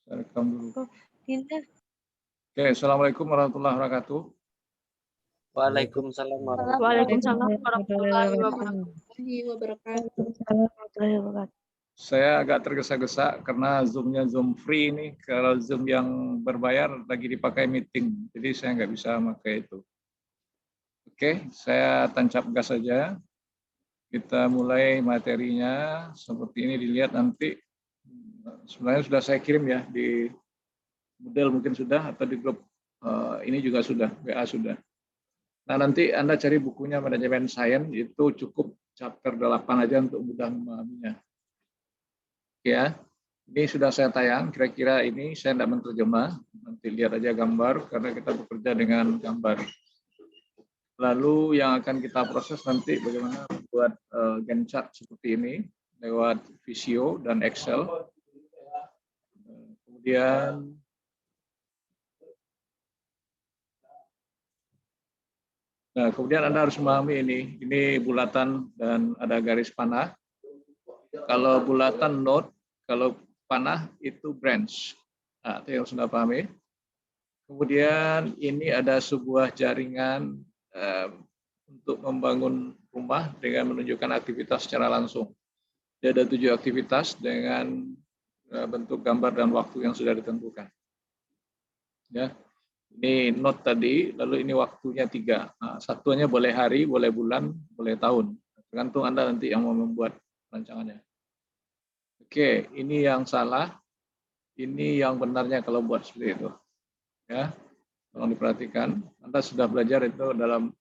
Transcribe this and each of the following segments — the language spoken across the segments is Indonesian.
Saya rekam dulu. Indah. Oke, Assalamualaikum warahmatullahi wabarakatuh. Waalaikumsalam Waalaikumsalam warahmatullahi wabarakatuh. Saya agak tergesa-gesa karena Zoom-nya Zoom free ini. Kalau Zoom yang berbayar lagi dipakai meeting, jadi saya nggak bisa pakai itu. Oke, saya tancap gas saja. Kita mulai materinya. Seperti ini dilihat nanti. Sebenarnya sudah saya kirim ya di model mungkin sudah, atau di grup ini juga sudah, WA sudah. Nah, nanti Anda cari bukunya Manajemen Sains, itu cukup chapter 8 aja untuk mudah memahaminya. Ya, ini sudah saya tayang, kira-kira ini saya tidak menerjemah, nanti lihat aja gambar, karena kita bekerja dengan gambar. Lalu yang akan kita proses nanti bagaimana membuat Gantt chart seperti ini, lewat Visio dan Excel. Kemudian Anda harus memahami ini bulatan dan ada garis panah. Kalau bulatan node, kalau panah itu branch. Nah, itu yang sudah pahami. Kemudian ini ada sebuah jaringan untuk membangun rumah dengan menunjukkan aktivitas secara langsung. Jadi ada 7 aktivitas dengan bentuk gambar dan waktu yang sudah ditentukan. Ya, ini node tadi, lalu ini waktunya 3. Nah, satuannya boleh hari, boleh bulan, boleh tahun. Tergantung Anda nanti yang mau membuat rancangannya. Oke, ini yang salah. Ini yang benarnya kalau buat seperti itu. Ya, tolong diperhatikan. Anda sudah belajar itu dalam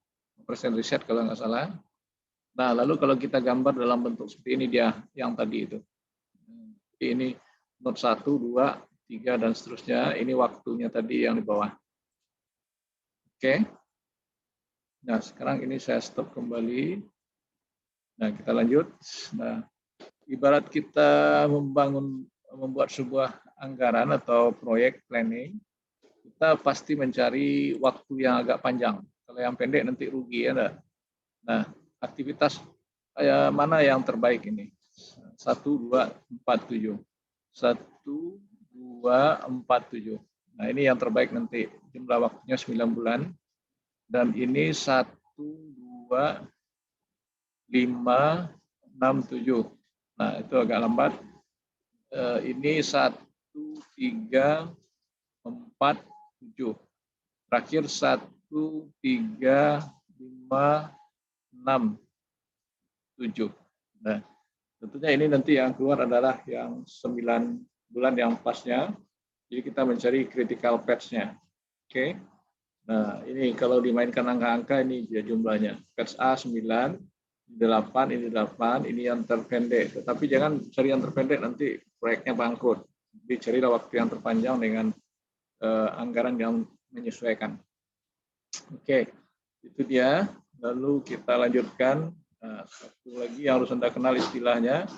persen riset kalau nggak salah. Nah, lalu kalau kita gambar dalam bentuk seperti ini dia yang tadi itu. Ini node 1, 2, 3 dan seterusnya. Ini waktunya tadi yang di bawah. Oke. Nah, sekarang ini saya stop kembali. Nah, kita lanjut. Nah, ibarat kita membuat sebuah anggaran atau proyek planning, kita pasti mencari waktu yang agak panjang. Kalau yang pendek nanti rugi ya. Nah, aktivitas mana yang terbaik ini? 1, 2, 4, 7. 1, 2, 4, 7. Nah, ini yang terbaik nanti. Jumlah waktunya 9 bulan. Dan ini 1, 2, 5, 6, 7. Nah, itu agak lambat. Ini 1, 3, 4, 7. Terakhir 1, 3, 5, 6, 7. Nah, tentunya ini nanti yang keluar adalah yang 9 bulan yang pasnya. Jadi kita mencari critical path-nya. Oke. Nah, ini kalau dimainkan angka-angka ini dia jumlahnya. Patch A 9, 8, ini 8, ini yang terpendek. Tetapi jangan cari yang terpendek, nanti proyeknya bangkrut. Jadi carilah waktu yang terpanjang dengan anggaran yang menyesuaikan. Oke, itu dia. Lalu kita lanjutkan. Nah, satu lagi yang harus Anda kenal istilahnya.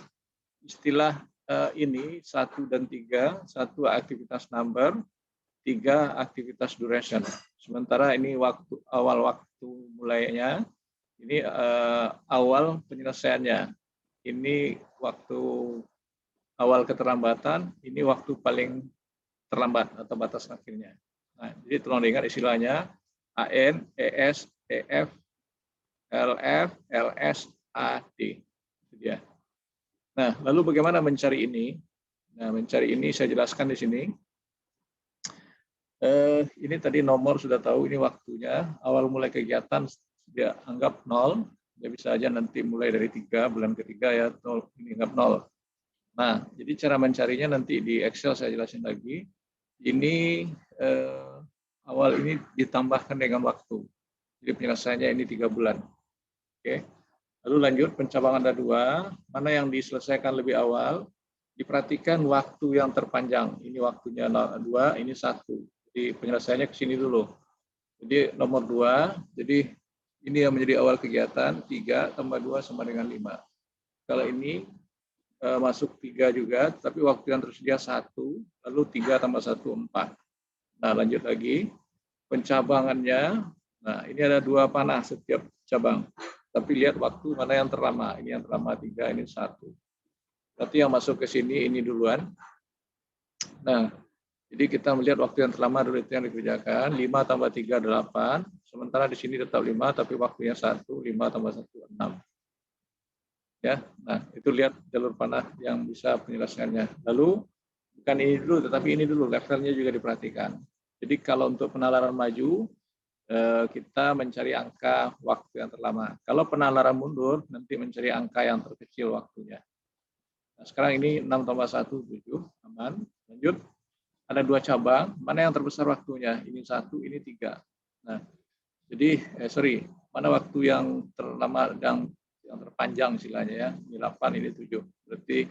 Istilah ini 1 dan 3, 1 aktivitas number, 3 aktivitas duration. Sementara ini awal waktu mulainya, ini awal penyelesaiannya. Ini waktu awal keterlambatan, ini waktu paling terlambat atau batas akhirnya. Nah, jadi tolong diingat istilahnya AN, ES, EF, LF, LS, AD. Itu dia. Nah, lalu bagaimana mencari ini? Nah, mencari ini saya jelaskan di sini. Ini tadi nomor sudah tahu, ini waktunya. Awal mulai kegiatan dia anggap 0. Dia bisa aja nanti mulai dari 3, bulan ketiga ya, 0, ini anggap 0. Nah, jadi cara mencarinya nanti di Excel saya jelasin lagi. Ini awal ini ditambahkan dengan waktu. Jadi penyelesaiannya ini 3 bulan. Oke. Lalu lanjut, pencabangan ada 2. Mana yang diselesaikan lebih awal? Diperhatikan waktu yang terpanjang. Ini waktunya 2, ini 1. Jadi penyelesaiannya ke sini dulu. Jadi nomor 2, jadi ini yang menjadi awal kegiatan, 3 tambah 2 sama dengan 5. Kalau ini masuk 3 juga, tapi waktu yang tersedia 1, lalu 3 tambah 1, 4. Nah, lanjut lagi. Pencabangannya, nah ini ada 2 panah setiap cabang. Tapi lihat waktu mana yang terlama. Ini yang terlama 3, ini 1. Berarti yang masuk ke sini ini duluan. Nah, Jadi kita melihat waktu yang terlama dulu itu yang dikerjakan, 5 tambah 3, 8. Sementara di sini tetap 5, tapi waktunya 1, 5 tambah 1, 6. Ya, nah itu lihat jalur panah yang bisa penjelasannya. Lalu, bukan ini dulu, tetapi ini dulu, levelnya juga diperhatikan. Jadi kalau untuk penalaran maju, kita mencari angka waktu yang terlama. Kalau penalaran mundur, nanti mencari angka yang terkecil waktunya. Nah, sekarang ini 6 tambah 1, 7. Aman. Lanjut. Ada 2 cabang, mana yang terbesar waktunya? Ini 1, ini 3. Nah, jadi, mana waktu yang terlama, yang terpanjang istilahnya ya. Ini 8, ini 7. Berarti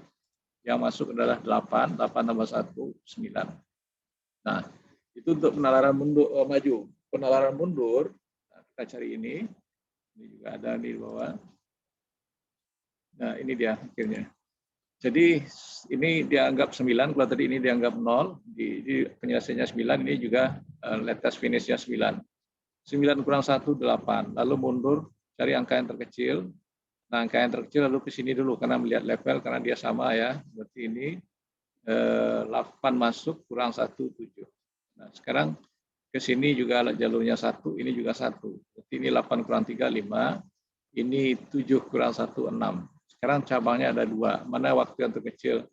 yang masuk adalah 8, 8 tambah 1, 9. Nah, itu untuk penalaran mundur, maju. Penalaran mundur, nah, kita cari ini juga ada di bawah. Nah, ini dia akhirnya. Jadi ini dianggap 9, kalau tadi ini dianggap 0, di penyelesaiannya 9, ini juga latest finish-nya 9. 9 kurang 1, 8. Lalu mundur, cari angka yang terkecil. Nah, angka yang terkecil lalu ke sini dulu, karena melihat level, karena dia sama ya. Berarti ini 8 masuk, kurang 1, 7. Nah, sekarang ke sini juga jalurnya 1, ini juga 1. Berarti ini 8 kurang 3, 5. Ini 7 kurang 1, 6. Sekarang cabangnya ada 2. Mana waktu yang terkecil?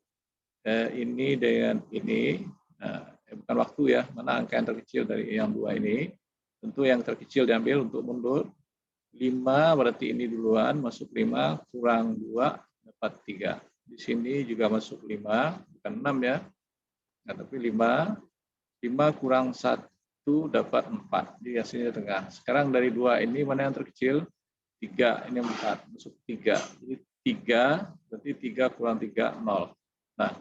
Ini dengan ini. Nah, bukan waktu ya. Mana angka yang terkecil dari yang 2 ini? Tentu yang terkecil diambil untuk mundur. 5 berarti ini duluan. Masuk 5 kurang 2 dapat 3. Di sini juga masuk 5. Bukan 6 ya. Nah, tapi 5. 5 kurang 1 dapat 4. Jadi hasilnya tengah. Sekarang dari 2 ini mana yang terkecil? 3. Ini 4. Masuk 3. Jadi 3, berarti 3 kurang 3, 0. Nah,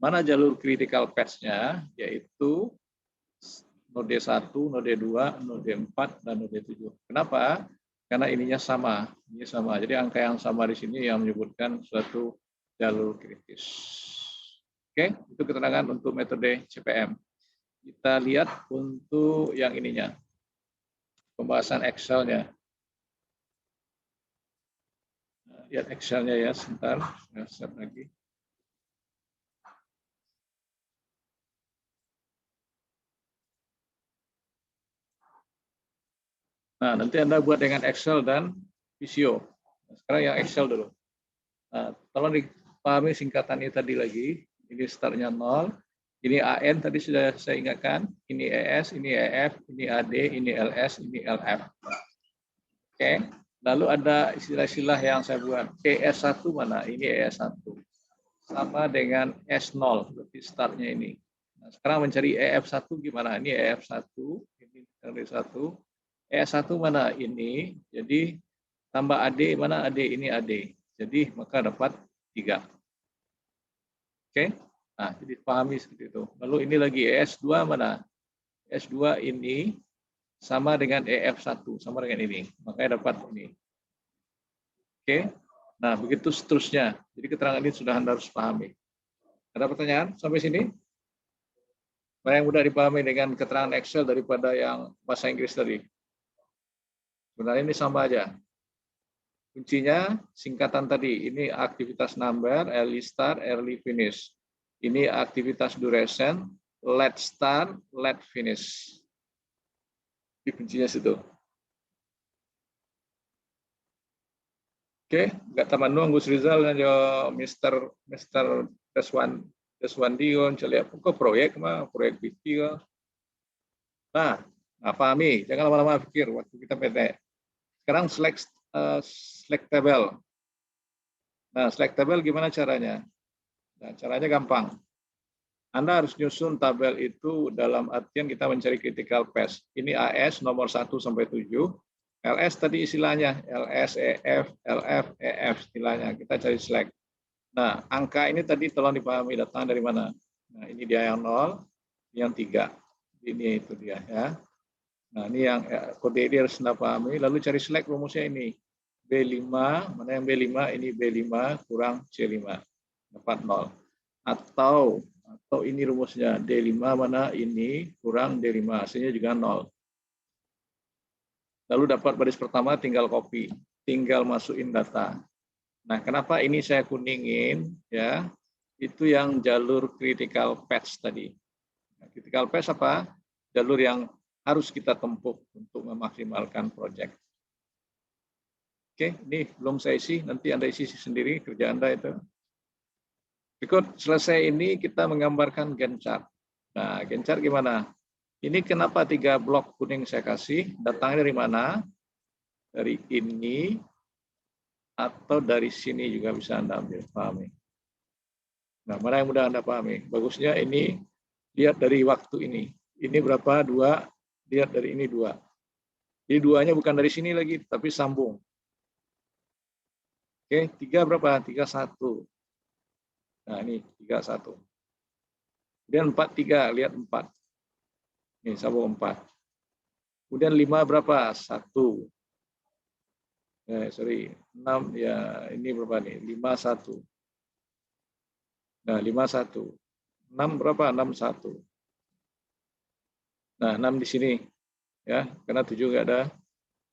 mana jalur critical path-nya? Yaitu node 1, node 2, node 4, dan node 7. Kenapa? Karena ininya sama. Ini sama. Jadi angka yang sama di sini yang menyebutkan suatu jalur kritis. Oke, itu keterangan untuk metode CPM. Kita lihat untuk yang ininya. Pembahasan Excel-nya. Lihat Excel-nya ya, sebentar. Saya set lagi. Nah, nanti Anda buat dengan Excel dan Visio. Sekarang yang Excel dulu. Nah, tolong dipahami singkatannya tadi lagi. Ini startnya 0. Ini AN tadi sudah saya ingatkan. Ini ES, ini EF, ini AD, ini LS, ini LF. Oke. Lalu ada istilah-istilah yang saya buat. ES1 mana? Ini ES1. Sama dengan S0, berarti startnya ini. Nah, sekarang mencari EF1 gimana? Ini EF1, ini R1. ES1 mana? Ini. Jadi tambah AD, mana AD? Ini AD. Jadi maka dapat 3. Oke. Nah, jadi pahami seperti itu. Lalu ini lagi ES2 mana? S2 ini sama dengan EF1, sama dengan ini. Makanya dapat ini. Oke. Nah, begitu seterusnya. Jadi keterangan ini sudah Anda harus pahami. Ada pertanyaan sampai sini? Mana yang mudah dipahami dengan keterangan Excel daripada yang bahasa Inggris tadi? Sebenarnya ini sama aja. Kuncinya singkatan tadi. Ini aktivitas number, early start, early finish. Ini aktivitas duration, late start, late finish. Ini kuncinya situ. Oke, nggak taman nuang Gus Rizal dan Mr. Deswandion, lihat kok proyek mah proyek bikin. Nah, pahami, jangan lama-lama pikir waktu kita PT. Sekarang select table. Nah, select table gimana caranya? Nah, caranya gampang. Anda harus nyusun tabel itu dalam artian kita mencari critical path. Ini AS nomor 1 sampai 7. LS tadi istilahnya, LS, EF, LF, EF istilahnya. Kita cari select. Nah, angka ini tadi tolong dipahami datang dari mana. Nah, ini dia yang 0, yang 3. Ini itu dia ya. Nah, ini yang kode ini harus Anda pahami. Lalu cari select rumusnya ini. B5, mana yang B5? Ini B5 kurang C5. Dapat 0. Atau ini rumusnya. D5 mana? Ini kurang D5. Hasilnya juga 0. Lalu dapat baris pertama tinggal copy, tinggal masukin data. Nah, kenapa ini saya kuningin ya? Itu yang jalur critical path tadi. Critical path apa? Jalur yang harus kita tempuh untuk memaksimalkan proyek. Oke, ini belum saya isi, nanti Anda isi sendiri kerja Anda itu. Berikut selesai ini kita menggambarkan Gantt chart. Nah, Gantt chart gimana? Ini kenapa 3 blok kuning saya kasih? Datangnya dari mana? Dari ini atau dari sini juga bisa Anda ambil, pahami. Nah, mana yang mudah Anda pahami? Bagusnya ini lihat dari waktu ini. Ini berapa? 2. Lihat dari ini 2. Jadi 2-nya bukan dari sini lagi, tapi sambung. Oke, 3 berapa? 31. Nah, ini 31. Kemudian 43, lihat 4. Ini sambung 4. Kemudian 5 berapa? 1. Sorry, 6 ya, ini berapa nih? 51. Nah, 51. 6 berapa? 61. Nah, 6 di sini. Ya, karena 7 enggak ada.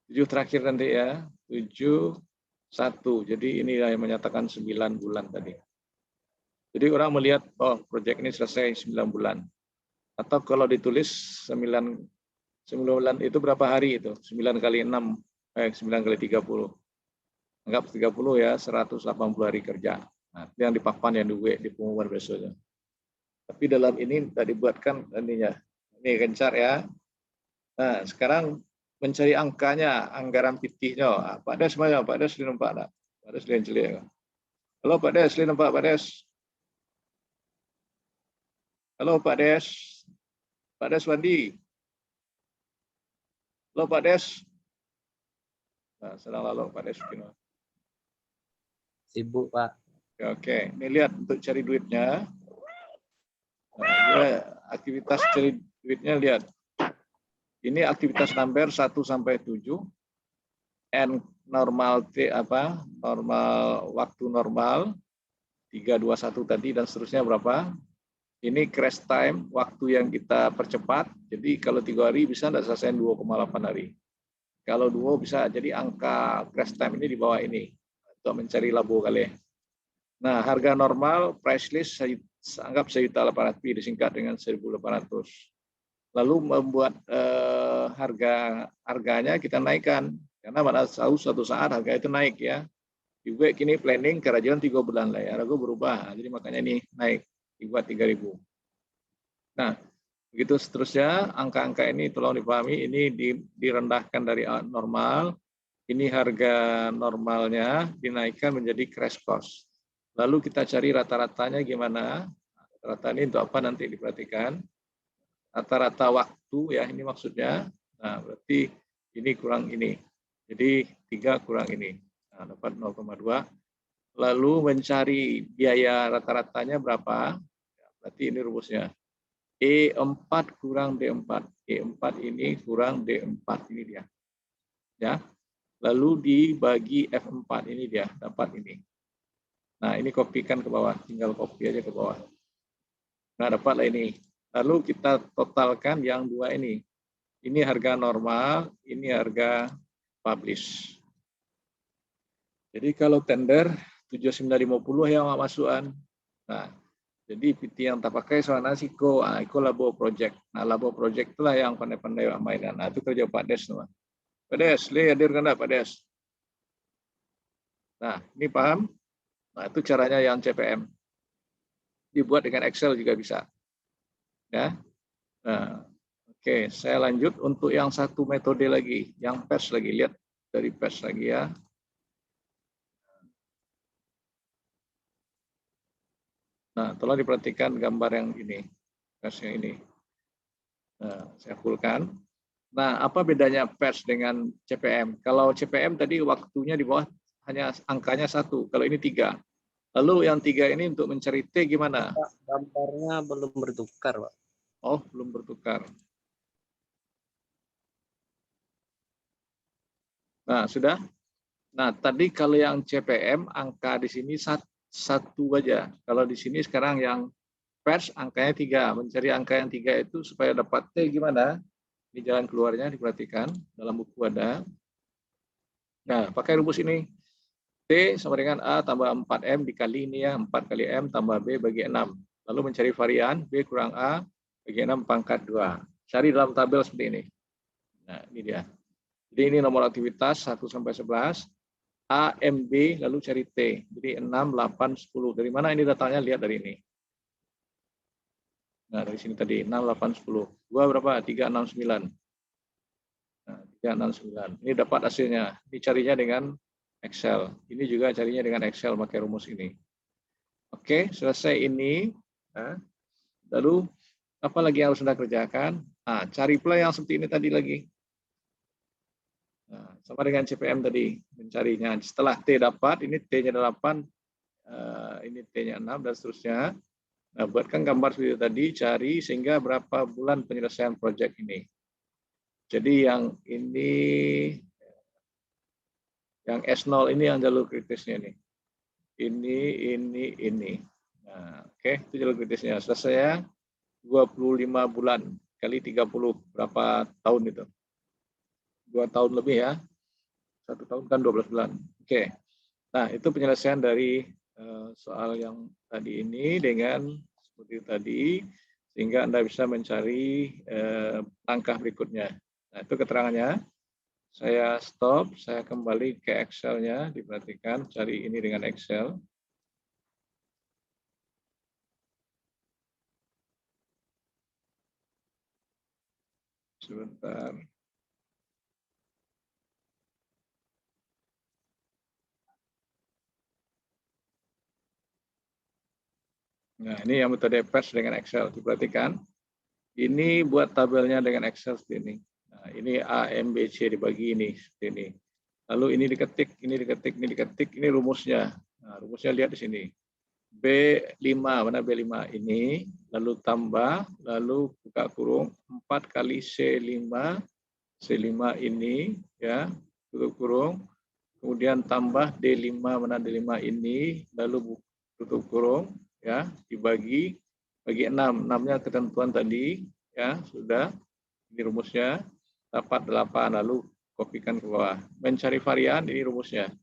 7 terakhir nanti ya. 7, 1. Jadi ini yang menyatakan 9 bulan tadi. Jadi orang melihat, oh proyek ini selesai 9 bulan. Atau kalau ditulis 9 bulan itu berapa hari itu? 9 kali 6, 9 kali 30. Anggap 30 ya, 180 hari kerja. Nah, itu yang di papan yang di pengumuman besoknya. Tapi dalam ini tidak dibuatkan ininya. Ini kencar ya. Nah, sekarang mencari angkanya, anggaran pitihnya. Pak Des mana? Pak Des nampak. Pak Des lihat celik. Halo Pak Des, nampak Pak Des? Halo Pak Des. Pak Des Wandi. Halo Pak Des. Nah, sedang lalu Pak Des. Sibuk, Pak. Oke, ini lihat untuk cari duitnya. Nah, aktivitas cari duitnya lihat. Ini aktivitas number 1 sampai 7. N normal T apa? Normal waktu normal 321 tadi dan seterusnya berapa? Ini crash time, waktu yang kita percepat. Jadi kalau 3 hari bisa tidak selesai 2,8 hari. Kalau 2 bisa, jadi angka crash time ini di bawah ini. Untuk mencari labo kali. Nah, harga normal, price list, anggap 1.800, disingkat dengan 1.800. Lalu membuat harganya kita naikkan. Karena pada suatu saat harga itu naik ya. Juga kini planning kerajaan 3 bulan lah ya. Harga berubah, jadi makanya ini naik. Dibuat 3.000. Nah, begitu seterusnya, angka-angka ini tolong dipahami, ini direndahkan dari normal, ini harga normalnya dinaikkan menjadi crash cost. Lalu kita cari rata-ratanya gimana? Rata-rata ini untuk apa nanti diperhatikan. Rata-rata waktu ya, ini maksudnya. Nah, berarti ini kurang ini. Jadi 3 kurang ini. Nah, dapat 0,2. Lalu mencari biaya rata-ratanya berapa? Berarti ini rumusnya. E4 kurang D4. E4 ini kurang D4 ini dia. Ya. Lalu dibagi F4 ini dia, dapat ini. Nah, ini kopikan ke bawah, tinggal copy aja ke bawah. Nah, dapatlah ini. Lalu kita totalkan yang 2 ini. Ini harga normal, ini harga publish. Jadi kalau tender 7950 yang masukan. Nah, jadi PT yang tak pakai soalnya siko, itu labo project. Nah, labo project itulah yang pandai-pandai mainan. Nah, itu kerja Pak Des semua. Pak Des, hadir kan Pak Des? Nah, ini paham? Nah, itu caranya yang CPM. Dibuat dengan Excel juga bisa. Ya. Nah, oke, saya lanjut untuk yang satu metode lagi, yang PERS lagi. Lihat dari PERS lagi ya. Nah, tolong diperhatikan gambar yang ini, PERS yang ini. Nah, saya fullkan. Nah, apa bedanya PERS dengan CPM? Kalau CPM tadi waktunya di bawah hanya angkanya 1, kalau ini 3. Lalu yang 3 ini untuk mencari T gimana? Pak, gambarnya belum bertukar, Pak. Oh, belum bertukar. Nah, sudah? Nah, tadi kalau yang CPM, angka di sini 1 aja. Kalau di sini sekarang yang PERS, angkanya 3. Mencari angka yang 3 itu supaya dapat T gimana? Ini jalan keluarnya, diperhatikan. Dalam buku ada. Nah, pakai rumus ini. T sama dengan A tambah 4M dikali ini ya. 4 kali M tambah B bagi 6. Lalu mencari varian B kurang A, B bagi 6 pangkat 2. Cari dalam tabel seperti ini. Nah, ini dia. Jadi ini nomor aktivitas 1 sampai 11. A, M, B, lalu cari T. Jadi 6, 8, 10. Dari mana ini datanya? Lihat dari ini. Nah, dari sini tadi 6, 8, 10. 2 berapa? 3, 6, 9. Nah, 3, 6, 9. Ini dapat hasilnya. Ini carinya dengan Excel. Ini juga carinya dengan Excel pakai rumus ini. Oke, selesai ini. Nah, lalu apa lagi yang harus Anda kerjakan? Nah, cari pula yang seperti ini tadi lagi. Nah, sama dengan CPM tadi, mencarinya. Setelah T dapat, ini T-nya 8, ini T-nya 6, dan seterusnya. Nah, buatkan gambar seperti tadi, cari sehingga berapa bulan penyelesaian proyek ini. Jadi yang ini, yang S0 ini yang jalur kritisnya nih. Ini. Nah, oke, itu jalur kritisnya. Selesai ya, 25 bulan kali 30, berapa tahun itu? 2 tahun lebih ya. 1 tahun kan 12 bulan. Oke. Nah, itu penyelesaian dari soal yang tadi ini dengan seperti tadi, sehingga Anda bisa mencari langkah berikutnya. Nah, itu keterangannya. Saya stop, saya kembali ke Excel-nya, diperhatikan, cari ini dengan Excel. Sebentar. Nah, ini yang metode PERS dengan Excel, diperhatikan. Ini buat tabelnya dengan Excel seperti ini. Nah, ini A, M, B, C dibagi ini, seperti ini. Lalu ini diketik, ini rumusnya. Nah, rumusnya lihat di sini. B5, mana B5 ini, lalu tambah, lalu buka kurung, 4 kali C5 ini, ya, tutup kurung, kemudian tambah D5, mana D5 ini, lalu tutup kurung, ya, dibagi 6. 6-nya ketentuan tadi, ya, sudah. Ini rumusnya, dapat 8, lalu kopikan ke bawah. Mencari varian, ini rumusnya.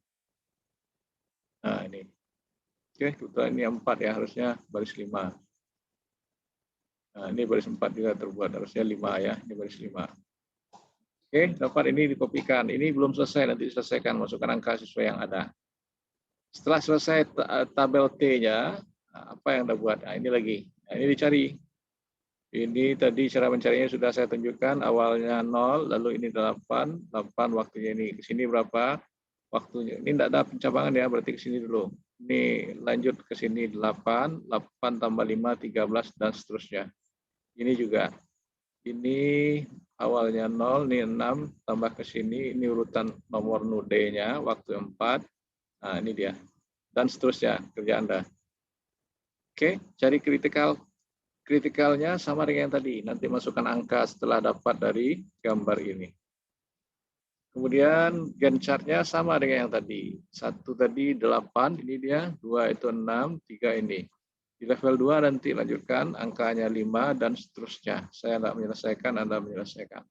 Nah, ini. Oke, kebetulan ini 4 ya, harusnya baris 5. Nah, ini baris 4 juga terbuat, harusnya 5 ya, ini baris 5. Oke, dapat ini dikopikan. Ini belum selesai, nanti diselesaikan, masukkan angka sesuai yang ada. Setelah selesai tabel T-nya, apa yang Anda buat? Nah, ini lagi. Nah, ini dicari. Ini tadi cara mencarinya sudah saya tunjukkan, awalnya 0, lalu ini 8 waktunya ini. Ke sini berapa waktunya? Ini tidak ada pencabangan ya, berarti ke sini dulu. Ini lanjut ke sini 8 tambah 5, 13, dan seterusnya. Ini juga. Ini awalnya 0, ini 6, tambah ke sini, ini urutan nomor nude-nya, waktu 4. Nah, ini dia. Dan seterusnya, kerja Anda. Oke, cari kritikalnya sama dengan yang tadi. Nanti masukkan angka setelah dapat dari gambar ini. Kemudian Gantt chart-nya sama dengan yang tadi. 1 tadi 8, ini dia. 2 itu 6, 3 ini. Di level 2 nanti lanjutkan, angkanya 5, dan seterusnya. Saya tidak menyelesaikan, Anda menyelesaikan.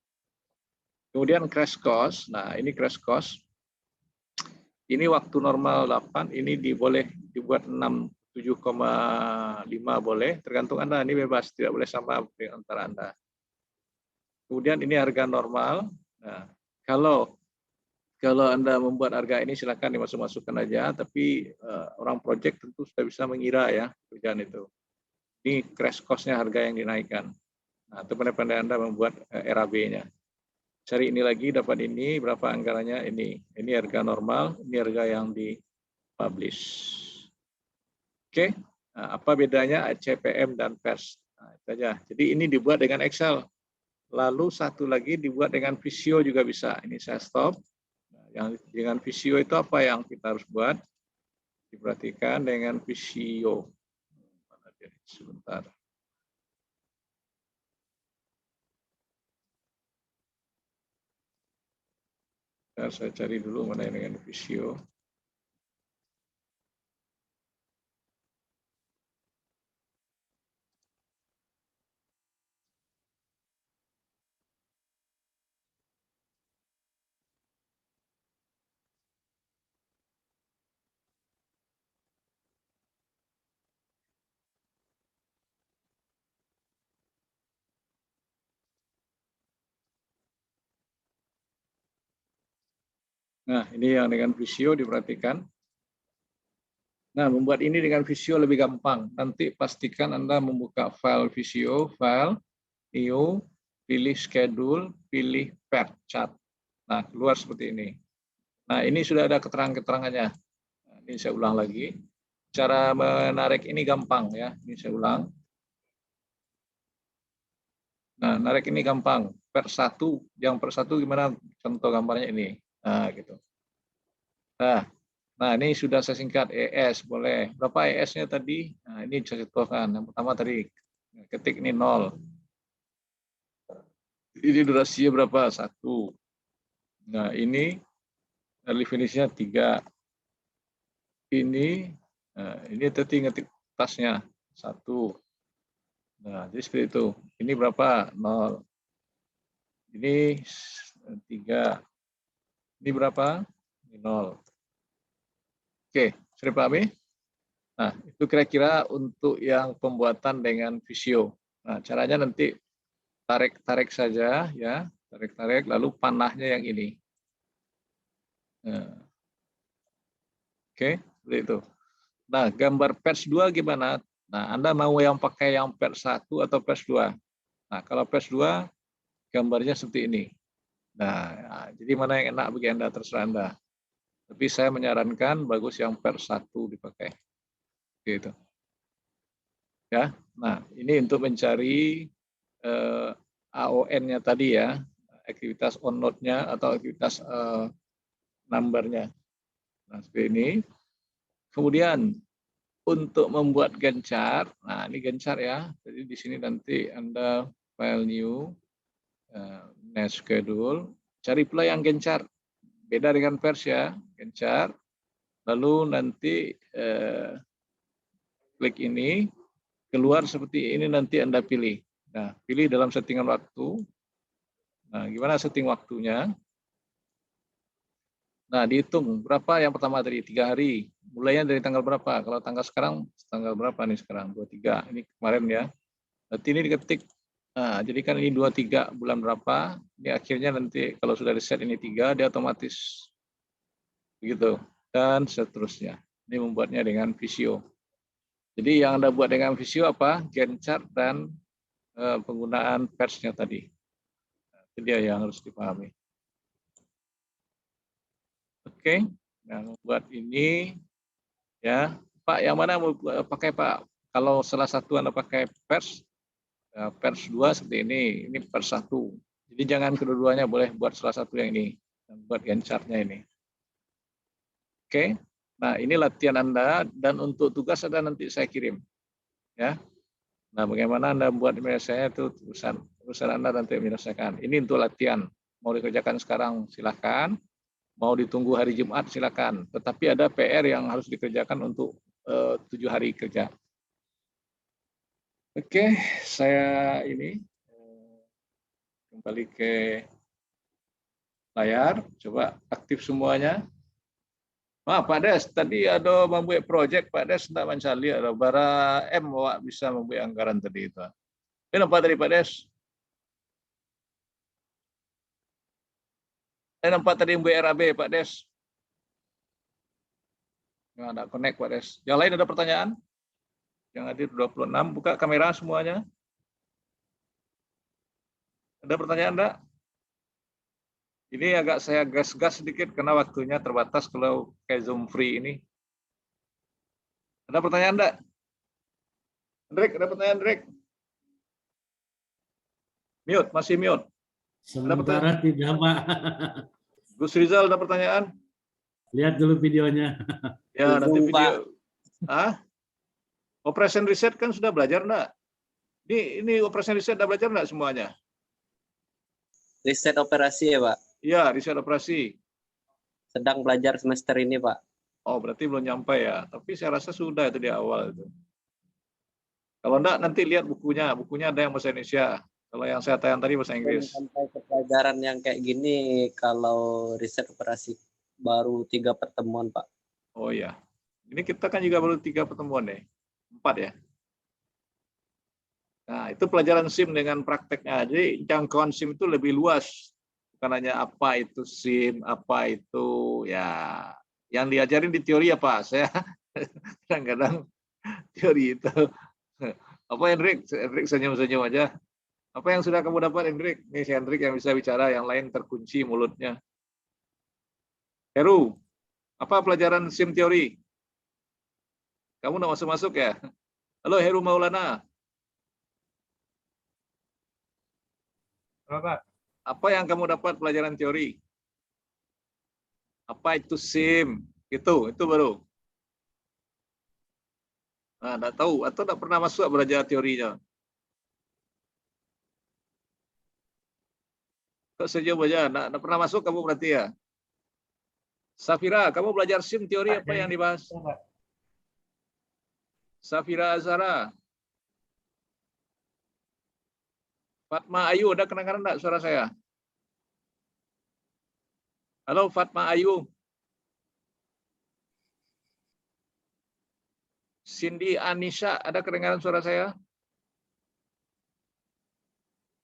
Kemudian crash cost. Nah, ini crash cost. Ini waktu normal 8, ini boleh dibuat 6, 7,5 boleh, tergantung Anda, ini bebas, tidak boleh sama antara Anda. Kemudian ini harga normal. Nah, kalau Anda membuat harga ini silakan dimasuk-masukkan aja, tapi orang project tentu sudah bisa mengira ya kerjaan itu. Ini crash cost-nya harga yang dinaikkan. Nah, itu pandai-pandai Anda membuat RAB-nya. Cari ini lagi, dapat ini, berapa anggarannya ini. Ini harga normal, ini harga yang di-publish. Oke, nah, apa bedanya CPM dan PERS? Nah, itu aja. Jadi ini dibuat dengan Excel. Lalu satu lagi dibuat dengan Visio juga bisa. Ini saya stop. Nah, yang dengan Visio itu apa yang kita harus buat? Diperhatikan dengan Visio. Sebentar. Saya cari dulu mana yang dengan Visio. Nah, ini yang dengan Visio diperhatikan. Nah, membuat ini dengan Visio lebih gampang. Nanti pastikan Anda membuka file Visio, file, new, pilih schedule, pilih per chart. Nah, keluar seperti ini. Nah, ini sudah ada keterangan-keterangannya. Nah, ini saya ulang lagi. Cara menarik ini gampang ya. Ini saya ulang. Nah, narik ini gampang. Per satu, yang per satu gimana contoh gambarnya ini. Nah, gitu. Nah, ini sudah saya singkat ES, boleh. Berapa ES-nya tadi? Nah, ini saya contohkan. Yang pertama tadi, ketik ini 0. Ini durasinya berapa? 1. Nah, ini early finish-nya 3. Ini tadi ngetik tasnya 1. Nah, jadi seperti itu. Ini berapa? 0. Ini 3. Ini berapa? Ini 0. Oke, sudah pahami? Nah, itu kira-kira untuk yang pembuatan dengan Visio. Nah, caranya nanti tarik-tarik saja, ya, tarik-tarik, lalu panahnya yang ini. Nah, oke, seperti itu. Nah, gambar pers 2 gimana? Nah, Anda mau yang pakai yang pers 1 atau pers 2? Nah, kalau pers 2, gambarnya seperti ini. Nah, jadi mana yang enak bagi Anda, terserah Anda. Tapi saya menyarankan bagus yang pers 1 dipakai. Gitu. Ya. Nah, ini untuk mencari AON-nya tadi ya, aktivitas on node-nya atau aktivitas number-nya. Nah, seperti ini. Kemudian untuk membuat gencar, nah ini gencar ya. Jadi di sini nanti Anda file new, next schedule, cari pula yang gencar. Beda dengan pers ya, gencar. Lalu nanti klik ini, keluar seperti ini nanti Anda pilih. Nah, pilih dalam settingan waktu. Nah, gimana setting waktunya? Nah, dihitung berapa yang pertama tadi? 3 hari. Mulainya dari tanggal berapa? Kalau tanggal sekarang, tanggal berapa nih sekarang? 23. Ini kemarin ya. Berarti ini diketik. Nah, jadi kan ini 23 bulan berapa? Ini akhirnya nanti kalau sudah di-set ini 3, dia otomatis. Begitu. Dan seterusnya. Ini membuatnya dengan Visio. Jadi yang Anda buat dengan Visio apa? Gantt chart dan penggunaan persnya tadi. Itu dia yang harus dipahami. Oke, yang membuat ini ya, Pak, yang mana mau pakai Pak? Kalau salah satu Anda pakai pers 2 seperti ini pers 1. Jadi jangan kedua-duanya, boleh buat salah satu yang ini, buat Gantt chart-nya ini. Oke, nah ini latihan Anda dan untuk tugas ada nanti saya kirim, ya. Nah, bagaimana Anda membuat saya itu urusan Anda nanti menyelesaikan. Ini untuk latihan. Mau dikerjakan sekarang silakan. Mau ditunggu hari Jumat silakan. Tetapi ada PR yang harus dikerjakan untuk 7 hari kerja. Oke, saya ini kembali ke layar. Coba aktif semuanya. Pak Des, tadi ada membuat proyek Pak Des tidak mencari ada bara M Wak bisa membuat anggaran tadi itu. Ini nampak tadi Pak Des. Ini nampak tadi membuat RAB Pak Des. Nggak ada connect Pak Des. Yang lain ada pertanyaan? Yang hadir 26, buka kamera semuanya. Ada pertanyaan enggak? Ini agak saya gas-gas sedikit karena waktunya terbatas kalau kayak Zoom free ini. Ada pertanyaan enggak? Drek, ada pertanyaan Drek? Mute, masih mute. Sementara tidak, Pak. Gus Rizal ada pertanyaan? Lihat dulu videonya. Ya, nanti video. Operation Reset kan sudah belajar enggak? Ini Operation Reset sudah belajar enggak semuanya? Riset operasi ya, Pak? Iya, riset operasi. Sedang belajar semester ini, Pak. Oh, berarti belum nyampe ya. Tapi saya rasa sudah itu di awal itu. Kalau enggak, nanti lihat bukunya. Bukunya ada yang bahasa Indonesia. Kalau yang saya tayang tadi bahasa Inggris. Sampai ke pelajaran yang kayak gini, kalau riset operasi baru 3 pertemuan, Pak. Oh iya. Ini kita kan juga baru 3 pertemuan deh. 4 ya. Nah, itu pelajaran SIM dengan prakteknya. Jadi jangkauan SIM itu lebih luas Bukan hanya apa itu SIM, apa itu ya yang diajarin di teori apa. Saya kadang-kadang teori itu. Apa Hendrik? Hendrik senyum-senyum aja. Apa yang sudah kamu dapat Hendrik? Ini si Hendrik yang bisa bicara, yang lain terkunci mulutnya. Heru, apa pelajaran SIM teori? Kamu nak masuk-masuk ya? Halo Heru Maulana. Apa yang kamu dapat pelajaran teori? Apa itu SIM? Itu baru. Nah, enggak tahu atau enggak pernah masuk belajar teorinya. Kok senyum aja? Enggak pernah masuk kamu berarti ya? Safira, kamu belajar SIM teori apa yang dibahas? Safira Azhara. Fatma Ayu, ada kedengaran enggak suara saya? Halo Fatma Ayu. Cindy Anisha, ada kedengaran suara saya?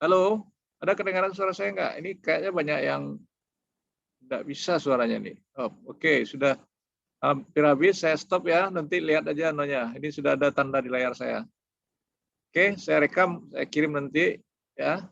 Halo, ada kedengaran suara saya enggak? Ini kayaknya banyak yang enggak bisa suaranya nih. Oh, oke, sudah hampir habis, saya stop ya. Nanti lihat aja nonya. Ini sudah ada tanda di layar saya. Oke, saya rekam, saya kirim nanti ya.